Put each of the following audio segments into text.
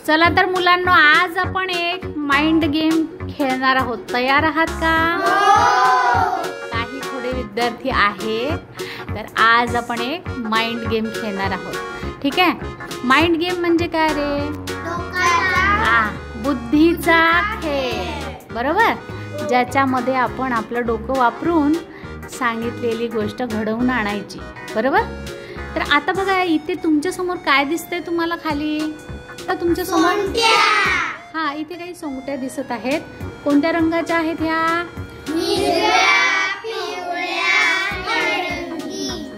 चला तर मुलांनो, आज आपण एक माइंड गेम खेळणार आहोत. तयार आहात का? काही थोडे विद्यार्थी आहेत, तर आज आपण एक माइंड गेम खेळणार आहोत. ठीक आहे. माइंड गेम म्हणजे काय रे? बुद्धीचा खेळ, बरोबर. ज्याच्यामध्ये आपण आपलं डोकं वापरून सांगितलेली गोष्ट घडवून आणायची, बरोबर. तर आता बघा, इथे तुमच्या समोर काय दिसतंय तुम्हाला खाली? तर तुमच्या समोर हा इथे काही सोंगट्या दिसत आहेत. कोणत्या रंगाच्या आहेत ह्या?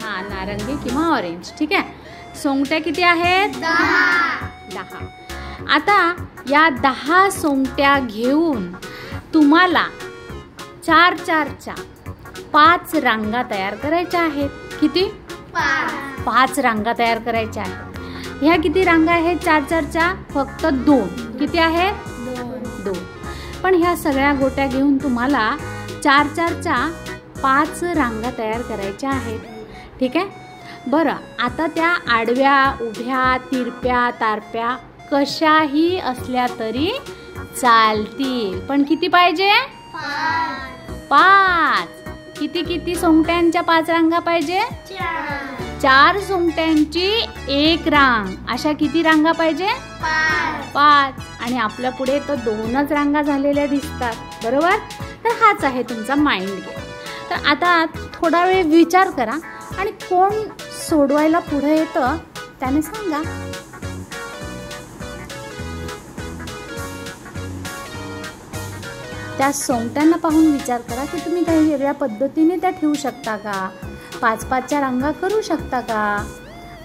हा, नारंगी किंवा ऑरेंज. ठीक आहे. सोंगट्या किती आहेत? 10. आता या 10 सोंगट्या घेऊन तुम्हाला 4-4च्या 5 रांगा तयार करायच्या आहेत. किती? 5 रांगा तयार करायच्या आहेत. ह्या किती रांगा आहेत? 4-4च्या फक्त 2. किती आहेत? 2. पण ह्या सगळ्या गोट्या घेऊन तुम्हाला 4-4च्या 5 रांगा तयार करायच्या आहेत. ठीक आहे. बरं, आता त्या आडव्या, उभ्या, तिरप्या, तारप्या कशाही असल्या तरी चालतील, पण किती पाहिजे? 5. किती सोंगट्यांच्या 5 रांगा पाहिजे? 4 सोंगट्यांची 1 रांग. अशा किती रांगा पाहिजे? 5. आणि आपल्या पुढे तर 2च रांगा झालेल्या दिसतात, बरोबर. तर हाच आहे तुमचा माइंड गेम. तर आता थोडा वेळ विचार करा आणि कोण सोडवायला पुढे येतं त्याने सांगा. त्या सोंगट्यांना पाहून विचार करा की तुम्ही काही वेगळ्या पद्धतीने त्या ठेवू शकता का? 5-5च्या रांगा करू शकता का?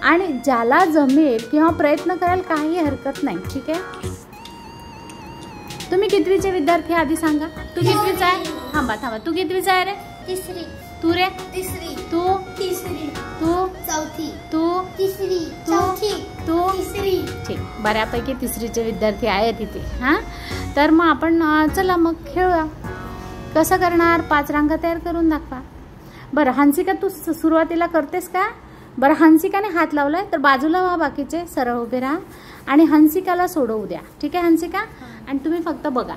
आणि ज्याला जमेल किंवा प्रयत्न कराल, काही हरकत नाही. ठीक आहे. तुम्ही कितवीचे विद्यार्थी आधी सांगा. तू कितवीचा आहे? थांबा. तू कितवीचा आहे रे? 3री. तू रे? 3री. तू? 3री. तू? 4थी. तू? 3री. तू? 4थी. तू? 3री. ठीक, बऱ्यापैकी 3रीचे विद्यार्थी आहेत इथे. हां, तर मग आपण चला मग खेळूया. कसं करणार? 5 रांगा तयार करून दाखवा. बरं हंसिका, तू सुरुवातीला करतेस का? बरं, हंसिकाने हात लावलाय तर बाजूला व्हा, बाकीचे सरळ उभे राहा आणि हंसिकाला सोडवू द्या. ठीक आहे हंसिका? आणि तुम्ही फक्त बघा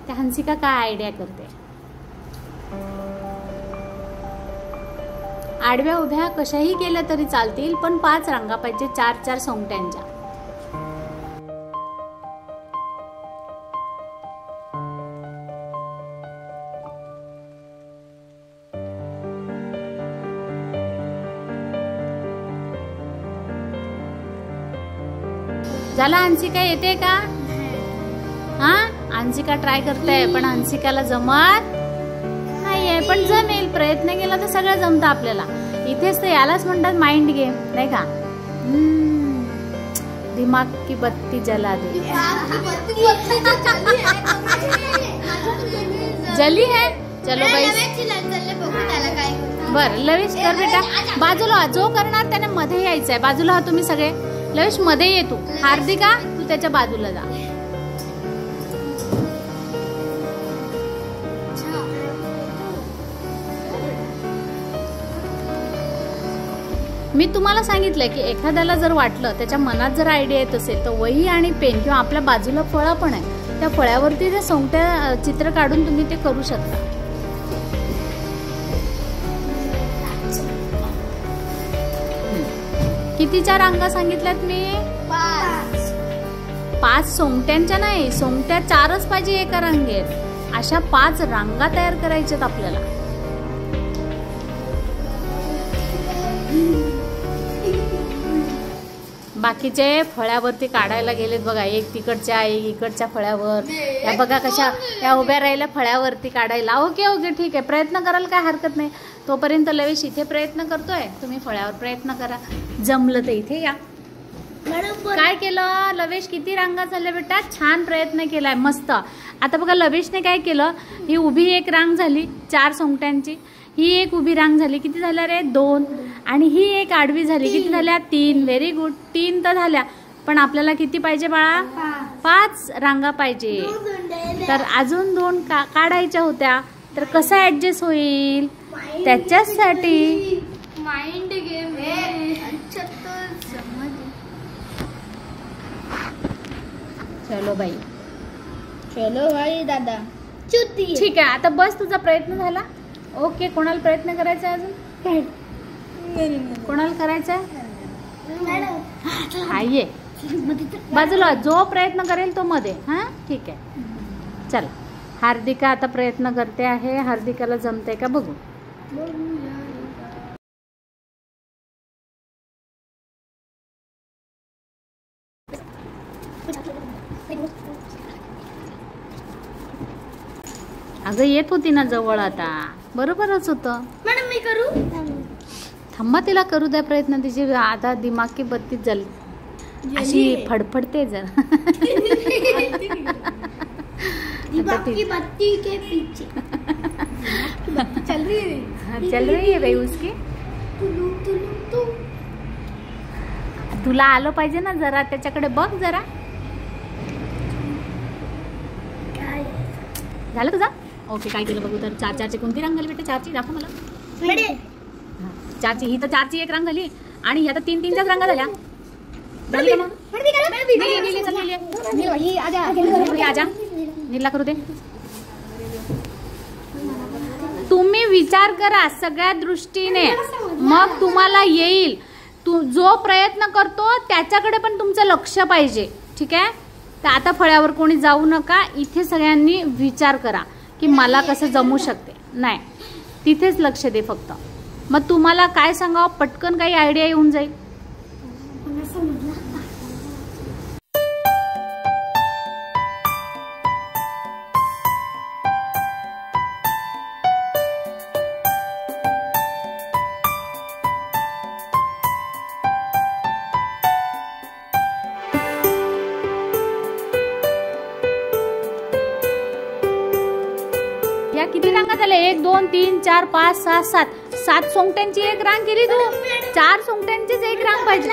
त्या हंसिका काय आयडिया करते. आडव्या उभ्या कशाही केल्या तरी चालतील, पण 5 रांगा पाहिजे 4-4 सोंगट्यांच्या. झाला? हंसिका येते का? हा, हंसिका ट्राय करते, पण हंसिकाला जमत नाहीये. पण जमेल, प्रयत्न केला तर सगळं जमतं आपल्याला. इथेच तर यालाच म्हणतात माइंड गेम, नाही का? दिमाग की बत्ती जला दे. जली है. चलो बाई. बर, लवेश कर बेटा. बाजूला जो करणार त्याने मध्ये यायचंय. बाजूला हा तुम्ही सगळे. लवेश मध्ये ये तू. हार्दिका, तू त्याच्या बाजूला जा. मी तुम्हाला सांगितलं की एखाद्याला जर वाटलं, त्याच्या मनात जर आयडिया येत असेल, तर वही आणि पेन किंवा आपल्या बाजूला फळं पण आहे, त्या फळ्यावरती ते सोंगट्या चित्र काढून तुम्ही ते करू शकता. कितीच्या रांगा सांगितल्यात मी? 5 सोंगट्यांच्या नाही, सोंगट्या 4च पाहिजे एका रांगेत. अशा 5 रांगा तयार करायच्यात आपल्याला. बाकीचे फळ्यावरती काढायला गेलेत बघा. एक तिकडच्या, एक इकडच्या फळ्यावर. या बघा कशा या उभ्या राहिल्या फळ्यावरती काढायला. ओके ठीक आहे, प्रयत्न कराल, काय हरकत नाही. तोपर्यंत लवेश इथे प्रयत्न करतोय, तुम्ही फळ्यावर प्रयत्न करा. जमलं तर इथे या. काय केलं लवेश? किती रांगा झाल्या बेटा? छान प्रयत्न केलाय, मस्त. आता बघा लवेशने काय केलं, ही उभी एक रांग झाली 4 सोंगट्यांची, ही एक उभी रांग झाली. किती झाल्या रे? 2. आणि ही एक आडवी झाली. किती झाल्या? 3. Very good. 3 तर झाल्या, पण आपल्याला किती पाहिजे बाळा? 5 रांगा पाहिजे. तर अजून 2 काढायच्या होत्या. तर कसा ऍडजस्ट होईल? त्याच्यासाठी माइंड गेम है. अच्छा, तो समझ चलो बाई. चलो भाई दादा. चुती. ठीक आहे, आता बस तुझा प्रयत्न झाला. ओके, कोणाला प्रयत्न करायचा आहे अजून? कोणाला करायचा आहे? हा ये बाजूला. जो प्रयत्न करेल तो मध्ये. हा ठीक आहे. चल, हार्दिका आता प्रयत्न करते आहे. हार्दिकाला जमते का बघू. अगं येत होती ना जवळ, आता बरोबरच होतं. मॅडम मी करू. थांबा, तिला करू द्या प्रयत्न. तिची आता दिमाग की बत्तीच झाली, अशी फडफडते जरा. दिमाग की बत्ती के पीछे चल रही है भाई उसकी. तुला आलं पाहिजे ना जरा, त्याच्याकडे बघ जरा. झालं तुझा? ओके, काय केलं बघू तर. 4-4ची कोणती रांग झाली बेटा? 4ची दाखव मला. हा, 4ची. ही तर 4ची एक रांग झाली आणि ह्या तर 3-3च्याच रांगा झाल्या. झाली का मग? आजा नीला करू दे. तुम्ही विचार करा सगळ्या दृष्टीने, मग तुम्हाला येईल. जो प्रयत्न करतो त्याच्याकडे पण तुमचं लक्ष पाहिजे. ठीक आहे. तर आता फळ्यावर कोणी जाऊ नका. इथे सगळ्यांनी विचार करा की मला कसं जमू शकते. नाही, तिथेच लक्ष दे फक्त. मग तुम्हाला काय सांगावं, पटकन काही आयडिया येऊन जाईल. या किती रांगा झाल्या? 1 2 3 4 5 6 7 7 सोंगट्यांची एक रांग केली तू. 4 सोंगट्यांचीच एक रांग पाहिजे.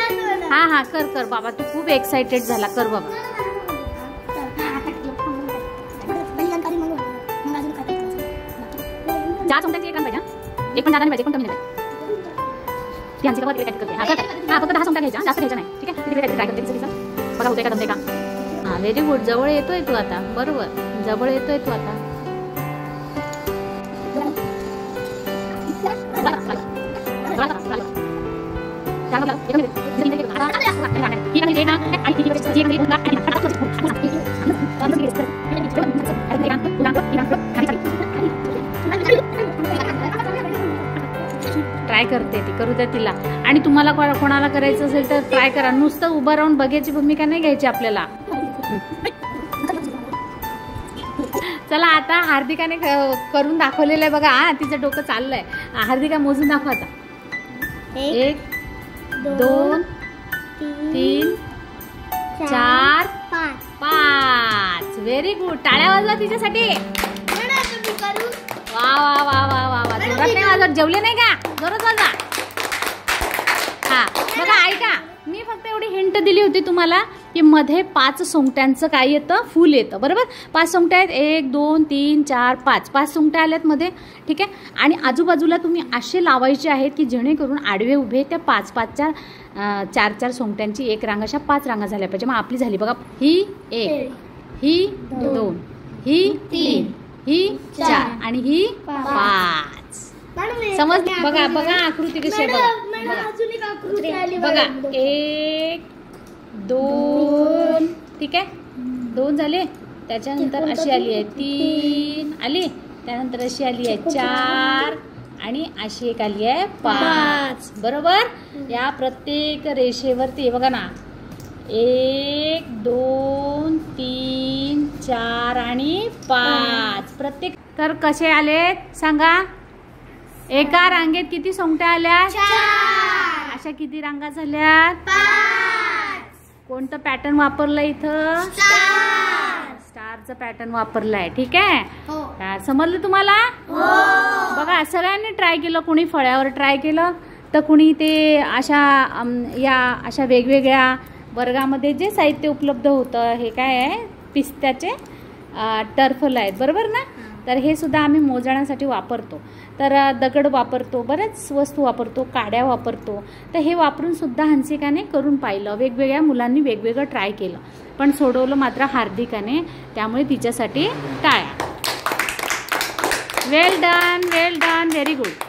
हा हा, कर कर बाबा. तू खूप एक्साइटेड झाला. कर बाबा. 4 सोंगट्यांची एक रांग पाहिजे. एक पण जादा नाही पाहिजे, पण कमी नाही पाहिजे. ती आमची कवर करते. हा फक्त 10 सोंगट्या घ्यायच्या, जास्त घ्यायच्या नाही. ठीक आहे. किती ट्राय करते बघा, होतंय का जमतंय का. हा, व्हेरी गुड. जवळ येतोय तू आता. बरोबर, जवळ येतोय तू आता. ट्राय करते ती, करू द्या तिला. आणि तुम्हाला कोणाला करायचं असेल तर ट्राय करा. नुसतं उभं राहून बघायची भूमिका नाही घ्यायची आपल्याला. चला, आता हार्दिकाने करून दाखवलेलं आहे बघा. हा, तिचं डोकं चाललंय. हार्दिका मोजून दाखव आता. 1 2 3 4 5. Very good. टाळ्या वाजवा तिच्यासाठी. वा वा वा वा वा वा. जोरात नाही वाजवत. जेवले नाही का? जोरात वाजा. हा बघा, ऐका, मी फक्त एवढी हिंट दिली होती तुम्हाला की मध्ये 5 सोंगट्यांचं काय येतं, फुल येतं. बरोबर. 5 सोंगट्या आहेत. 1 2 3 4 5. 5 सोंगट्या आल्यात मध्ये. ठीक आहे. आणि आजूबाजूला तुम्ही असे लावायचे आहेत की जेणेकरून आडवे उभे त्या 5-5च्या 4-4 सोंगट्यांची एक रांग, अशा 5 रांगा झाल्या पाहिजे. मग आपली झाली बघा. ही 1, ही 2, ही 3, ही 4 आणि ही 5. समज बघा. बघा आकृती कशी आहे बघा. बघा 1 2. ठीक आहे. 2 झाले. त्याच्यानंतर अशी आली आहे 3 आली. त्यानंतर अशी आली आहे 4 आणि अशी एक आली आहे 5. बरोबर. या प्रत्येक रेषेवरती बघा ना, 1 2 3 4 आणि 5 प्रत्येक. तर कसे आले सांगा. एका रांगेत किती सोंगट्या आल्या? 4. अशा किती रांगा झाल्या? 5. कोणतं पॅटर्न वापरलं इथं? स्टारचं पॅटर्न वापरलंय. ठीक आहे. समजलं तुम्हाला? बघा, सगळ्यांनी ट्राय केलं. कोणी फळ्यावर ट्राय केलं, तर कुणी ते अशा वेगवेगळ्या वर्गामध्ये जे साहित्य उपलब्ध होतं. हे काय आहे? पिस्त्याचे टर्फल आहेत. बरोबर ना. तर हे सुद्धा आम्ही मोजण्यासाठी वापरतो. तर दगड वापरतो, बऱ्याच वस्तू वापरतो, काड्या वापरतो. तर हे वापरून सुद्धा हंसिकाने करून पाहिलं. वेगवेगळ्या मुलांनी वेगवेगळं ट्राय केलं, पण सोडवलं मात्र हार्दिकाने. त्यामुळे तिच्यासाठी टाळ्या. वेल डन, व्हेरी गुड.